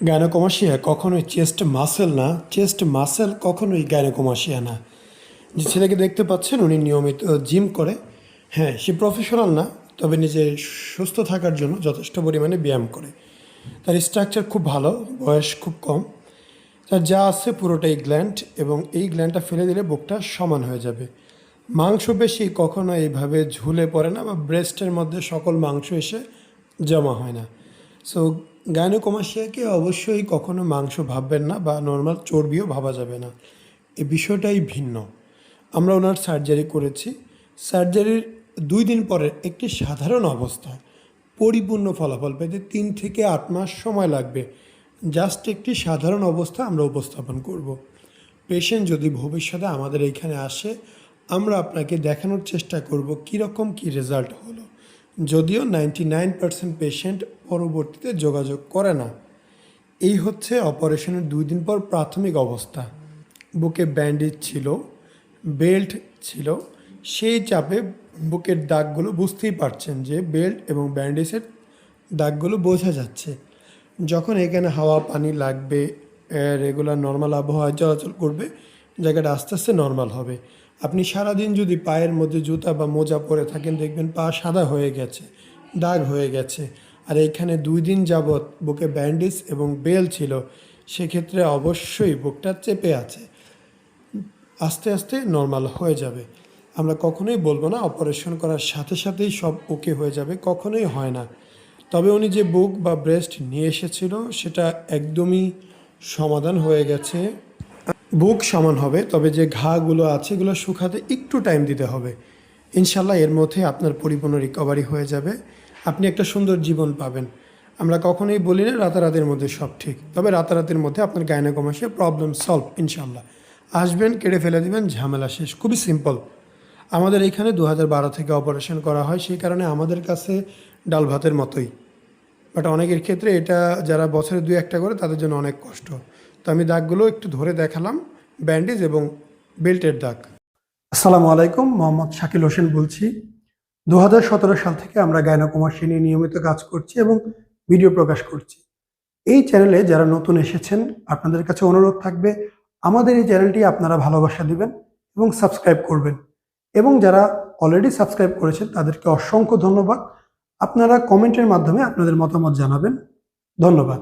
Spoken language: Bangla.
গাইনোকমাসিয়া কখনোই চেস্ট মাসেল না, চেস্ট মাসেল কখনোই গাইনোকমাসিয়া না। যে ছেলেকে দেখতে পাচ্ছেন উনি নিয়মিত জিম করে। হ্যাঁ, সে প্রফেশনাল না, তবে নিজে সুস্থ থাকার জন্য যথেষ্ট পরিমাণে ব্যায়াম করে। তার স্ট্রাকচার খুব ভালো, বয়স খুব কম। তার যা আছে পুরোটাই গ্ল্যান্ড, এবং এই গ্ল্যান্ডটা ফেলে দিলে বুকটা সমান হয়ে যাবে। মাংস বেশি কখনো এইভাবে ঝুলে পড়ে না, বা ব্রেস্টের মধ্যে সকল মাংস এসে জমা হয় না। সো গাইনোকমাসিয়াকে অবশ্যই কখনো মাংস ভাববেন না, বা নর্মাল চর্বিও ভাবা যাবে না। এই বিষয়টাই ভিন্ন। আমরা ওনার সার্জারি করেছি। সার্জারির 2 দিন পরে একটি সাধারণ অবস্থায় পরিপূর্ণ ফলাফল পেতে 3 থেকে 8 মাস সময় লাগবে। জাস্ট একটি সাধারণ অবস্থা আমরা উপস্থাপন করব। পেশেন্ট যদি ভবিষ্যতে আমাদের এইখানে আসে, আমরা আপনাকে দেখানোর চেষ্টা করব কীরকম কী রেজাল্ট হলো। যদিও 99% পেশেন্ট পরবর্তীতে যোগাযোগ করে না। এই হচ্ছে অপারেশনের 2 দিন পর প্রাথমিক অবস্থা। বুকে ব্যান্ডেজ ছিল, বেল্ট ছিল। সেই চাপে বুকের দাগগুলো বুঝতেই পারছেন যে বেল্ট এবং ব্যান্ডেজের দাগগুলো বোঝা যাচ্ছে। যখন এখানে হাওয়া পানি লাগবে, রেগুলার নর্মাল আবহাওয়ায় চলাচল করবে, জায়গাটা আস্তে আস্তে নর্মাল হবে। আপনি সারাদিন যদি পায়ের মধ্যে জুতা বা মোজা পরে থাকেন, দেখবেন পা সাদা হয়ে গেছে, দাগ হয়ে গেছে। আর এইখানে 2 দিন যাবৎ বুকে ব্যান্ডেজ এবং বেল ছিল, সেক্ষেত্রে অবশ্যই বুকটা চেপে আছে। আস্তে আস্তে নর্মাল হয়ে যাবে। আমরা কখনোই বলবো না অপারেশন করার সাথে সাথেই সব ওকে হয়ে যাবে, কখনোই হয় না। তবে উনি যে বুক বা ব্রেস্ট নিয়ে এসেছিল সেটা একদমই সমাধান হয়ে গেছে। বুক সমান হবে, তবে যে ঘাগুলো আছে এগুলো শুকাতে একটু টাইম দিতে হবে। ইনশাল্লাহ এর মধ্যে আপনার পরিপূর্ণ রিকভারি হয়ে যাবে, আপনি একটা সুন্দর জীবন পাবেন। আমরা কখনোই বলি না রাতারাতির মধ্যে সব ঠিক, তবে রাতারাতির মধ্যে আপনার গাইনোকমাসিয়া প্রবলেম সলভ ইনশাল্লাহ। আসবেন, কেটে ফেলে দিবেন, ঝামেলা শেষ। খুবই সিম্পল। আমাদের এইখানে 2012 থেকে অপারেশন করা হয়, সেই কারণে আমাদের কাছে ডাল ভাতের মতোই। বাট অনেকের ক্ষেত্রে এটা যারা বছরে 2-1টা করে তাদের জন্য অনেক কষ্ট। তো আমি দাগগুলো একটু ধরে দেখালাম, ব্যান্ডেজ এবং বেল্টের দাগ। আসসালামু আলাইকুম, মোহাম্মদ শাকিল হোসেন বলছি। 2017 সাল থেকে আমরা গাইনোকমাসিয়া নিয়ে নিয়মিত কাজ করছি এবং ভিডিও প্রকাশ করছি। এই চ্যানেলে যারা নতুন এসেছেন, আপনাদের কাছে অনুরোধ থাকবে আমাদের এই চ্যানেলটি আপনারা ভালোবাসা দিবেন এবং সাবস্ক্রাইব করবেন। এবং যারা অলরেডি সাবস্ক্রাইব করেছেন তাদেরকে অসংখ্য ধন্যবাদ। আপনারা কমেন্টের মাধ্যমে আপনাদের মতামত জানাবেন। ধন্যবাদ।